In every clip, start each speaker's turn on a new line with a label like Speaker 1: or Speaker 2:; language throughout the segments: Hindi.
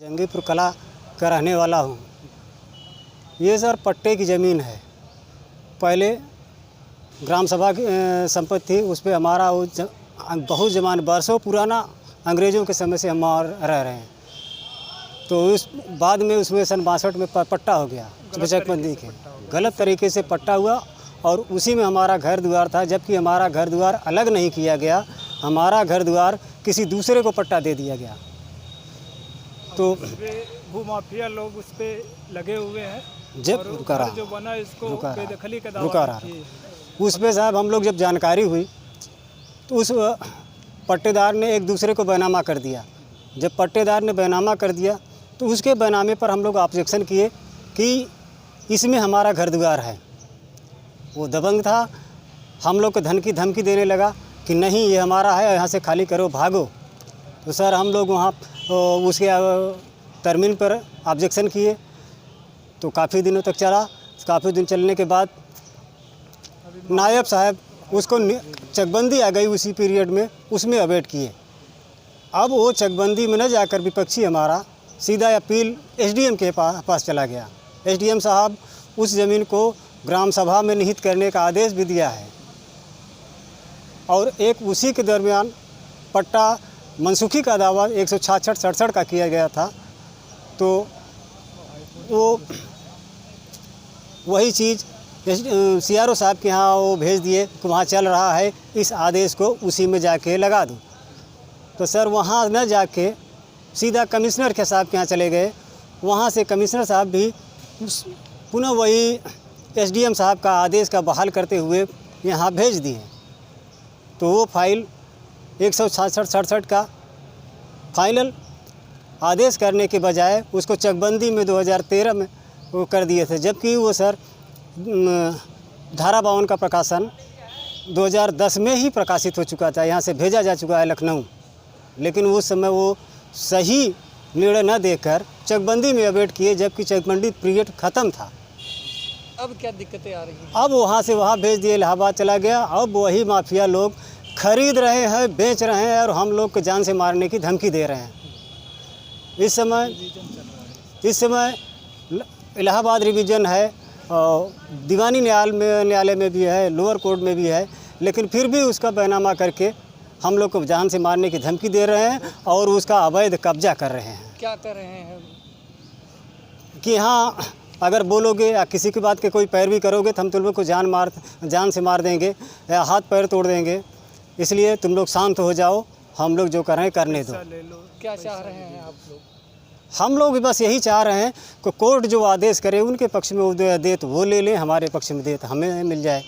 Speaker 1: जंगीपुर कला का रहने वाला हूँ। ये सर पट्टे की ज़मीन है। पहले ग्राम सभा की संपत्ति थी, उस पर हमारा बहुत ज़माने बरसों पुराना अंग्रेज़ों के समय से हम रह रहे हैं। तो उस बाद में उसमें सन 62 में पट्टा हो गया, चकबंदी के गलत तरीके से पट्टा हुआ और उसी में हमारा घर द्वार था, जबकि हमारा घर द्वार अलग नहीं किया गया। हमारा घर द्वार किसी दूसरे को पट्टा दे दिया गया। तो
Speaker 2: भूमाफिया लोग उस पे लगे हुए हैं।
Speaker 1: जब
Speaker 2: जो बना इसको बेदखली का दावा
Speaker 1: रुका रहा उस पे साहब हम लोग जब जानकारी हुई तो उस पट्टेदार ने एक दूसरे को बैनामा कर दिया। जब पट्टेदार ने बैनामा कर दिया तो उसके बैनामे पर हम लोग ऑब्जेक्शन किए कि इसमें हमारा घर द्वार है। वो दबंग था, हम लोग को धन की धमकी देने लगा कि नहीं ये हमारा है, यहाँ से खाली करो, भागो। तो सर हम लोग वहाँ उसके तरमीन पर ऑब्जेक्शन किए तो काफ़ी दिनों तक चला। काफ़ी दिन चलने के बाद नायब साहब उसको चकबंदी आ गई उसी पीरियड में, उसमें अवेट किए। अब वो चकबंदी में न जाकर विपक्षी हमारा सीधा अपील एसडीएम के पास चला गया। एसडीएम साहब उस ज़मीन को ग्राम सभा में निहित करने का आदेश भी दिया है और एक उसी के दरमियान पट्टा मनसूखी का दावा 166-67 का किया गया था। तो वो वही चीज़ सीआरओ साहब के यहाँ वो भेज दिए कि वहाँ चल रहा है, इस आदेश को उसी में जाके लगा दो। तो सर वहाँ न जाके सीधा कमिश्नर के साहब के यहाँ चले गए। वहाँ से कमिश्नर साहब भी पुनः वही एसडीएम साहब का आदेश का बहाल करते हुए यहाँ भेज दिए। तो वो फाइल 166-67 का फाइनल आदेश करने के बजाय उसको चकबंदी में 2013 में वो कर दिए थे, जबकि वो सर धारा 52 का प्रकाशन 2010 में ही प्रकाशित हो चुका था, यहाँ से भेजा जा चुका है लखनऊ। लेकिन उस समय वो सही निर्णय न देकर चकबंदी में अवेट किए, जबकि चकबंदी पीरियड ख़त्म था।
Speaker 2: अब क्या दिक्कतें आ रही हैं? अब
Speaker 1: वहाँ से वहाँ भेज दिए, इलाहाबाद चला गया। अब वही माफिया लोग खरीद रहे हैं, बेच रहे हैं और हम लोग को जान से मारने की धमकी दे रहे हैं। इस समय इलाहाबाद रिवीजन है और दीवानी न्यायालय में भी है, लोअर कोर्ट में भी है, लेकिन फिर भी उसका बैनामा करके हम लोग को जान से मारने की धमकी दे रहे हैं और उसका अवैध कब्जा कर रहे हैं।
Speaker 2: क्या कर रहे हैं
Speaker 1: कि हाँ, अगर बोलोगे या किसी की बात के कोई पैरवी करोगे तो हम तुम लोग को जान से मार देंगे या हाथ पैर तोड़ देंगे। इसलिए तुम लोग शांत हो जाओ, हम लोग जो कर रहे हैं करने दो।
Speaker 2: क्या चाह रहे हैं आप लोग?
Speaker 1: हम लोग भी बस यही चाह रहे हैं कि कोर्ट जो आदेश करे उनके पक्ष में वो दे तो वो ले लें, हमारे पक्ष में दे तो हमें मिल जाए।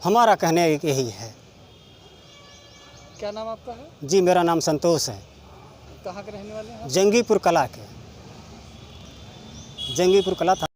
Speaker 1: हमारा कहने यही है।
Speaker 2: क्या नाम आपका है?
Speaker 1: जी मेरा नाम संतोष है।
Speaker 2: कहाँ के रहने वाले हैं?
Speaker 1: जंगीपुर कला के, जंगीपुर कला था।